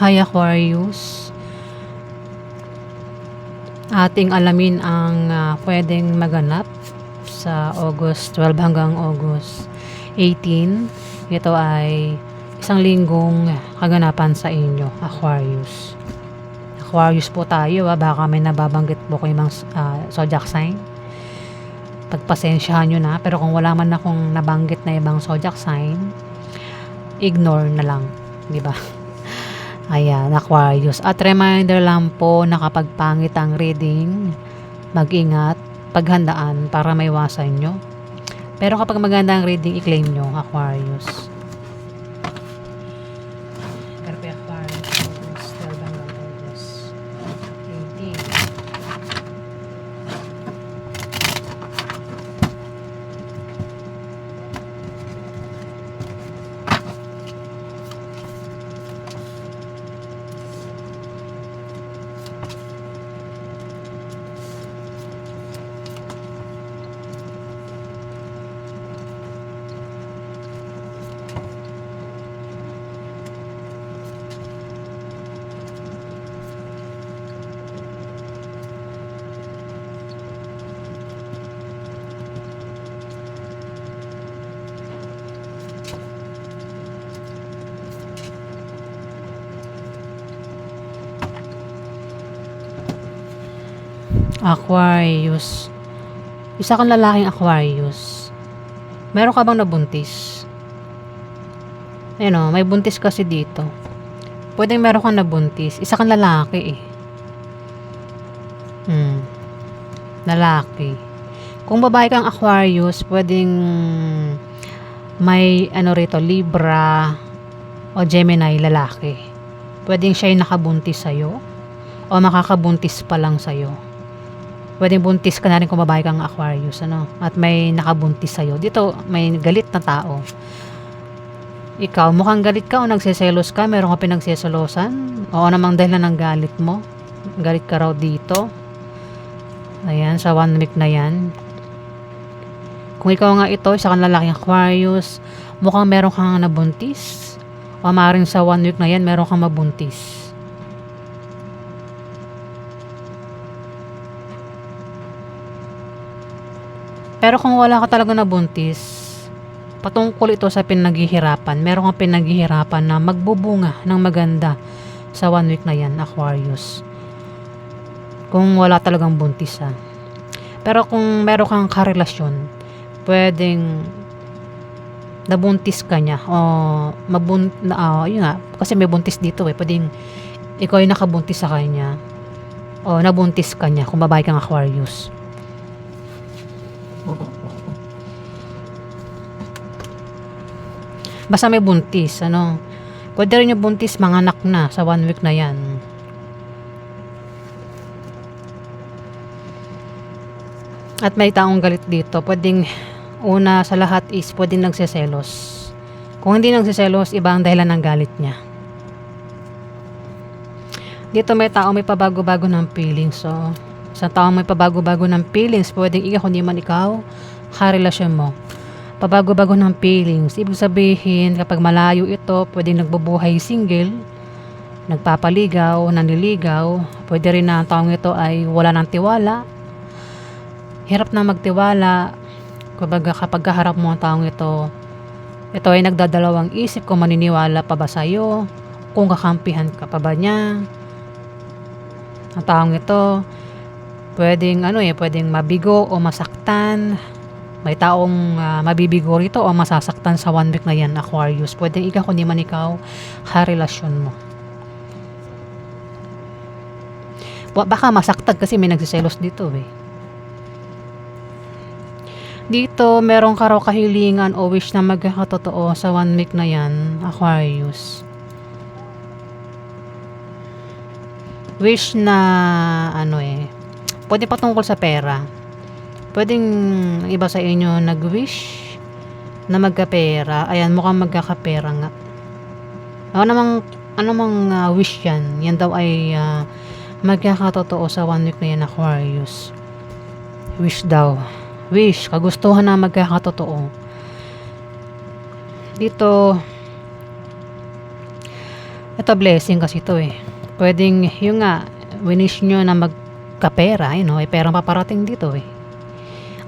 Hi Aquarius, ating alamin ang pwedeng maganap sa August 12 hanggang August 18. Ito ay isang linggong kaganapan sa inyo, Aquarius. Aquarius po tayo, baka may nababanggit po kayo mga zodiac sign. Pagpasensyahan nyo na, pero kung wala man akong nabanggit na ibang zodiac sign, ignore na lang, di ba? Ayan, Aquarius. At reminder lang po na kapag pangit ang reading, mag-ingat, paghandaan para maiwasan nyo. Pero kapag maganda ang reading, i-claim nyo, Aquarius. Carpe Aquarius, August 12 hanggang August 18. Aquarius. Isa kang lalaking Aquarius. Meron ka bang nabuntis? Ayun o, may buntis kasi dito. Pwedeng meron kang nabuntis. Isa kang lalaki eh. Lalaki. Kung babae kang Aquarius, pwedeng may rito, Libra o Gemini, lalaki. Pwedeng siya yung nakabuntis sa'yo o makakabuntis pa lang sa'yo. Pwedeng buntis ka na rin kung babae kang Aquarius, at may nakabuntis sa'yo. Dito, may galit na tao. Ikaw, mukhang galit ka o nagseselos ka, meron ka pinagseselosan, o namang dahilan ng galit mo. Galit ka raw dito. Ayan, sa 1 week na yan. Kung ikaw nga ito, isa kang lalaking Aquarius, mukhang meron kang nabuntis, o maaaring sa 1 week na yan, meron kang mabuntis. Pero kung wala ka talaga nabuntis, patungkol ito sa pinaghihirapan. Meron kang pinaghihirapan na magbubunga ng maganda sa 1 week na yan, Aquarius. Kung wala talagang buntis Pero kung meron kang karelasyon, pwedeng nabuntis ka niya o yun nga, kasi may buntis dito pwedeng ikaw ay nakabuntis sa kanya o nabuntis ka niya kung babae kang Aquarius. Basta may buntis, pwede rin yung buntis, manganak na sa 1 week na yan. At may taong galit dito. Pwedeng, una sa lahat is, pwedeng nagseselos. Kung hindi nagseselos, iba ang dahilan ng galit niya. Dito may tao may pabago-bago ng feelings. So, sa tao may pabago-bago ng feelings, pwedeng kundi man ikaw, karelasyon mo. Pabago-bago ng feelings. Ibig sabihin, kapag malayo ito, pwedeng nagbubuhay single, nagpapaligaw, naniligaw. Pwede rin na ang taong ito ay wala ng tiwala. Hirap na magtiwala. Kapag kaharap mo ang taong ito ay nagdadalawang isip kung maniniwala pa ba sa'yo, kung kakampihan ka pa ba niya. Ang taong ito, pwedeng pwedeng mabigo o masaktan. May taong mabibigo rito o masasaktan sa 1 week na yan, Aquarius. Pwedeng kundi man ikaw, karelasyon mo. Baka masaktan kasi may nagsiselos dito Dito, meron ka raw kahilingan o wish na magkakatotoo sa 1 week na yan, Aquarius. Wish na pwede patungkol sa pera. Pwedeng iba sa inyo nag-wish na magkapera. Ayan, mukhang magkakapera nga. Anumang wish yan. Yan daw ay magkakatotoo sa 1 week na yan, Aquarius. Wish daw. Wish, kagustuhan na magkakatotoo. Dito, Ito blessing kasi ito eh. Pwedeng yung nga, winish nyo na magkapera, may perang paparating dito eh.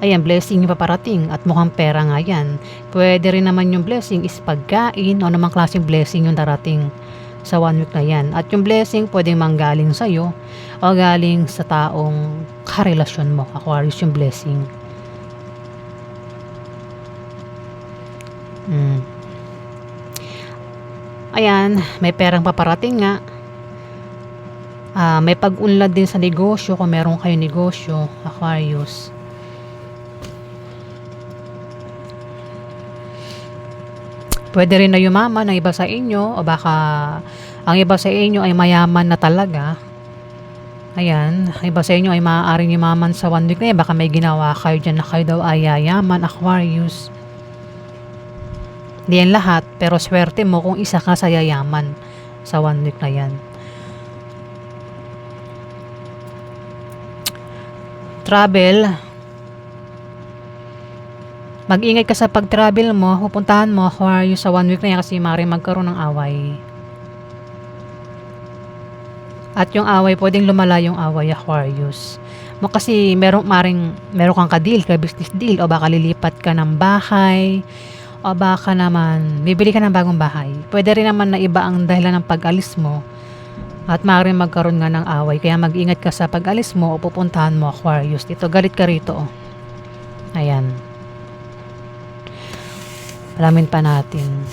Ayan, blessing yung paparating at mukhang pera nga yan. Pwede rin naman yung blessing is pagkain o namang klaseng blessing yung darating sa 1 week na yan. At yung blessing pwedeng manggaling sa'yo o galing sa taong karelasyon mo. Aquarius yung blessing. Ayan, may perang paparating nga. May pag-unlad din sa negosyo kung meron kayo negosyo, Aquarius. Pwede rin na yumaman ang iba sa inyo o baka ang iba sa inyo ay mayaman na talaga. Ayan, ang iba sa inyo ay maaaring yumaman sa 1 week na yan. Baka may ginawa kayo dyan na kayo daw ay yayaman, Aquarius. Hindi yan lahat, pero swerte mo kung isa ka sa yayaman sa 1 week na yan. Travel. Mag-ingay ka sa pag-travel mo, pupuntahan mo Aquarius sa 1 week na yan kasi maaaring magkaroon ng away. At yung away, pwedeng lumala yung away, Aquarius. Kasi meron kang ka-deal, ka-business deal, o baka lilipat ka ng bahay, o baka naman bibili ka ng bagong bahay. Pwede rin naman na iba ang dahilan ng pag-alis mo at maaaring magkaroon nga ng away. Kaya mag-ingat ka sa pag-alis mo o pupuntahan mo, Aquarius. Dito, galit ka rito. Ayan. Alamin pa natin.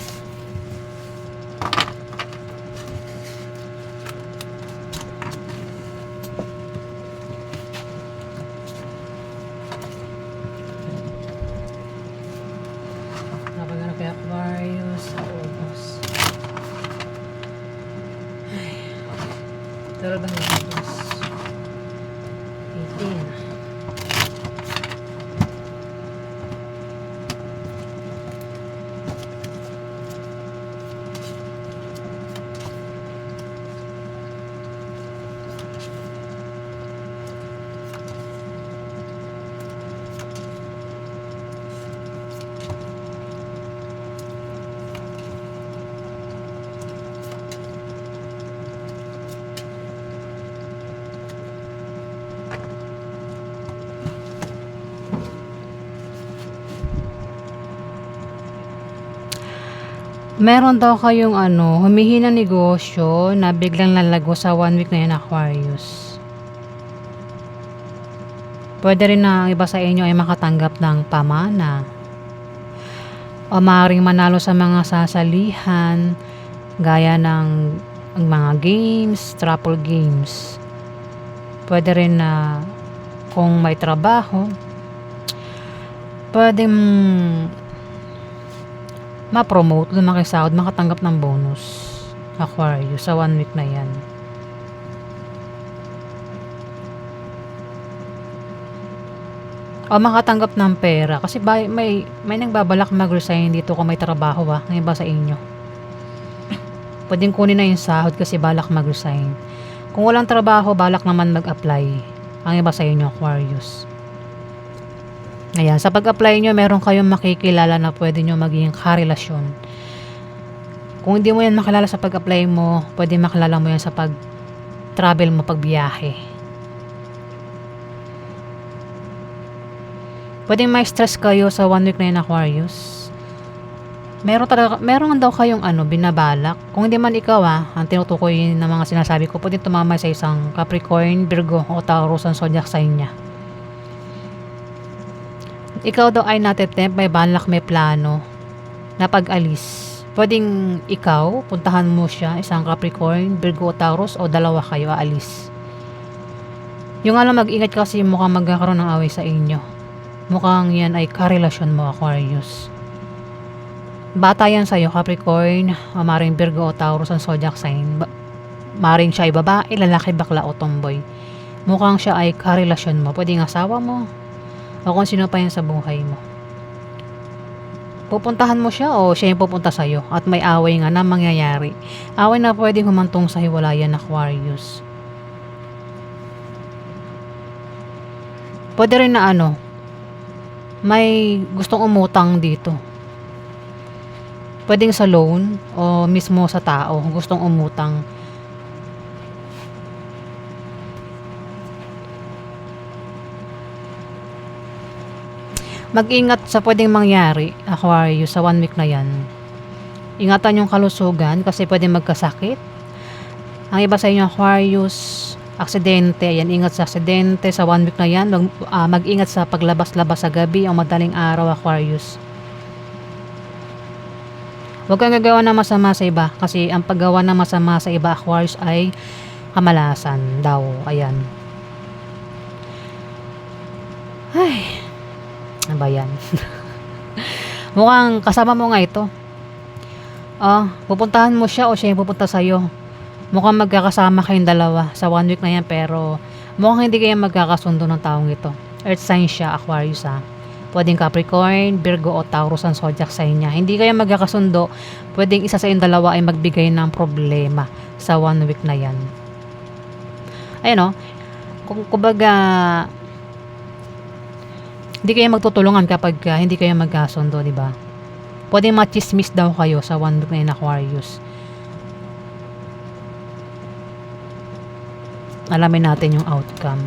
Napaganap kay Aquarius sa August. Talagang August 18. Meron daw kayong humihina negosyo na biglang lalago sa 1 week na yan, Aquarius. Pwede rin na ang iba sa inyo ay makatanggap ng pamana. O maaaring manalo sa mga sasalihan, gaya ng mga games, raffle games. Pwede rin na kung may trabaho, pwedeng ma-promote, lumaki sahod, makatanggap ng bonus, Aquarius, sa 1 week na yan. O makatanggap ng pera kasi may nagbabalak mag-resign dito kung may trabaho ng iba sa inyo. Pwedeng kunin na yung sahod kasi balak mag-resign. Kung walang trabaho, balak naman mag-apply ang iba sa inyo, Aquarius. Ayan, sa pag-apply nyo, meron kayong makikilala na pwede nyo maging karelasyon. Kung hindi mo yan makilala sa pag-apply mo, pwede makilala mo yan sa pag-travel mo, pag-biyahe. Pwede may stress kayo sa 1 week na yan, Aquarius. Meron daw kayong binabalak. Kung hindi man ikaw ang tinutukoy ng mga sinasabi ko, pwede tumama sa isang Capricorn, Virgo, o Taurus ang zodiac sign niya. Ikaw daw ay natitempt, may balak, may plano na pag-alis. Pwedeng ikaw, puntahan mo siya, isang Capricorn, Virgo, Taurus, o dalawa kayo aalis. Yung mag-ingat kasi mukhang magkakaroon ng away sa inyo. Mukhang yan ay karelasyon mo, Aquarius. Bata yan sa'yo, Capricorn, o maring Virgo o Taurus ang zodiac sign. Maring siya ay babae, lalaki, bakla o tomboy. Mukhang siya ay karelasyon mo. Pwedeng asawa mo, o kung sino pa yan sa buhay mo. Pupuntahan mo siya o siya yung pupunta sa'yo at may away nga na mangyayari. Away na pwedeng humantong sa hiwalayan, Aquarius. Pwede rin na may gustong umutang dito. Pwedeng sa loan o mismo sa tao kung gustong umutang. Mag-ingat sa pwedeng mangyari, Aquarius, sa 1 week na yan. Ingatan yung kalusugan kasi pwedeng magkasakit. Ang iba sa inyo, Aquarius, aksidente. Ayan, ingat sa aksidente sa 1 week na yan. Mag-ingat sa paglabas-labas sa gabi o madaling araw, Aquarius. Huwag kang gagawa ng masama sa iba kasi ang paggawa ng masama sa iba, Aquarius, ay kamalasan daw. Ayan. Ay, ano ba yan? Mukhang kasama mo nga ito. Pupuntahan mo siya o siya yung pupunta sa'yo. Mukhang magkakasama kayong dalawa sa 1 week na yan pero mukhang hindi kayo magkakasundo ng taong ito. Earth sign siya, Aquarius ha. Pwedeng Capricorn, Virgo o Taurus ang zodiac sign niya. Hindi kayo magkakasundo. Pwedeng isa sa yung dalawa ay magbigay ng problema sa 1 week na yan. Ayun o. Kumbaga, hindi kayo magtutulungan kapag hindi kayo magkasundo, di ba? Pwedeng machismis daw kayo sa 1 week na yun, Aquarius. Alamin natin yung outcome.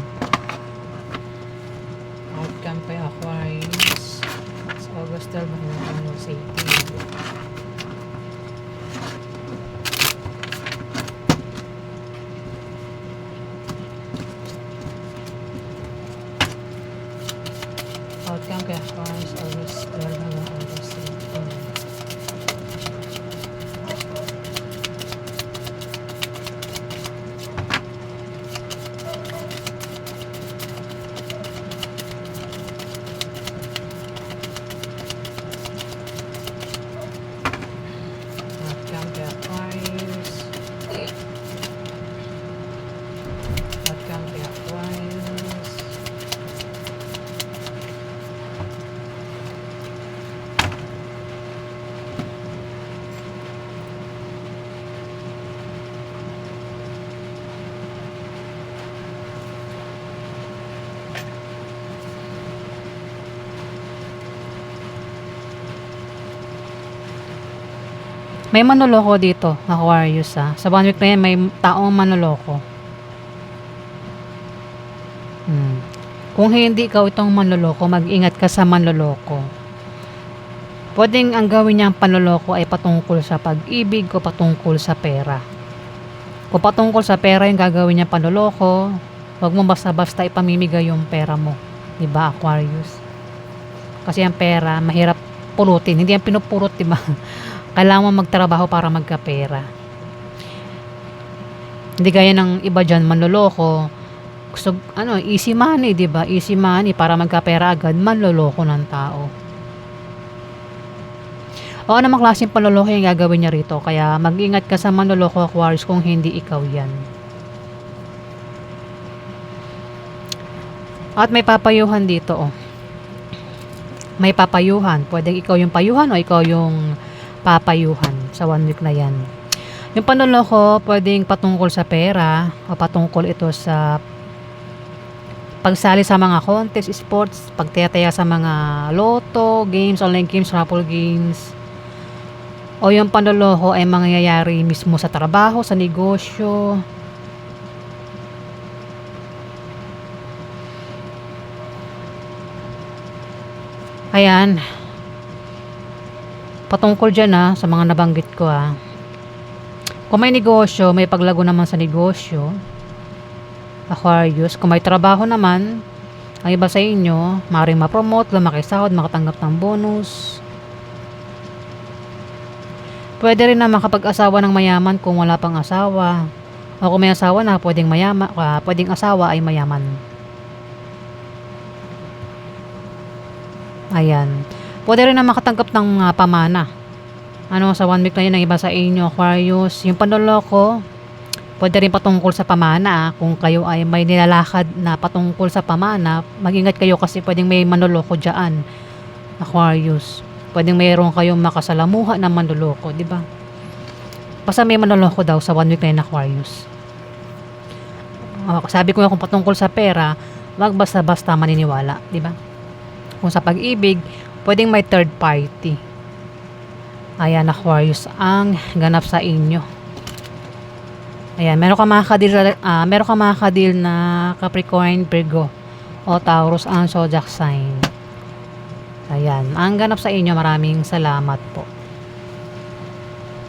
Outcome kay Aquarius. Sa August 12, ano, sa 18. Outcome kay Aquarius, August 12 hanggang August 18. Outcome kay Aquarius. Outcome kay Aquarius. May manloloko dito, Aquarius ha. Sa 1 week na yan, may taong manloloko. Kung hindi ikaw itong manloloko, mag-ingat ka sa manloloko. Pwedeng ang gawin niyang panloloko ay patungkol sa pag-ibig o patungkol sa pera. Kung patungkol sa pera yung gagawin niyang panloloko, huwag mo basta-basta ipamimigay yung pera mo. Diba, Aquarius? Kasi ang pera, mahirap pulutin. Hindi yan pinupurot, diba? Kailangan mo magtrabaho para magkapera. Hindi gaya ng iba dyan, manloloko. Gusto, easy money, diba? Easy money para magkapera agad, manloloko ng tao. O anong klaseng panloloko yung gagawin niya rito? Kaya mag-ingat ka sa manloloko, Aquarius, kung hindi ikaw yan. At may papayuhan dito, oh. May papayuhan. Pwedeng ikaw yung payuhan o ikaw yung papayuhan sa 1 week na yan. Yung panloloko, pwedeng patungkol sa pera o patungkol ito sa pagsali sa mga contest, sports, pagtiyataya sa mga loto, games, online games, raffle games. O yung panloloko ay mangyayari mismo sa trabaho, sa negosyo. Ayan. Patungkol dyan sa mga nabanggit ko Kung may negosyo, may paglago naman sa negosyo, Aquarius. Kung may trabaho naman, ang iba sa inyo, maaaring ma-promote, lumaki sahod, makatanggap ng bonus. Pwede rin na makapag-asawa ng mayaman kung wala pang asawa. O kung may asawa na, pwedeng asawa ay mayaman. Ayan. Pwede rin na makatanggap ng pamana. Sa 1 week na yun, ang iba sa inyo, Aquarius. Yung panloloko, pwede rin patungkol sa pamana. Kung kayo ay may nilalakad na patungkol sa pamana, mag-ingat kayo kasi pwedeng may manloloko dyan, Aquarius. Pwedeng mayroon kayong makasalamuha na manloloko, di ba? Basta may manloloko daw sa 1 week na yun, Aquarius. Sabi ko nga kung patungkol sa pera, wag basta-basta maniniwala, di ba? Kung sa pag-ibig, pwedeng may third party. Ayan, Aquarius, ang ganap sa inyo. Ayan, meron ka mga kadil na Capricorn, Virgo, o Taurus ang zodiac sign. Ayan, ang ganap sa inyo, maraming salamat po.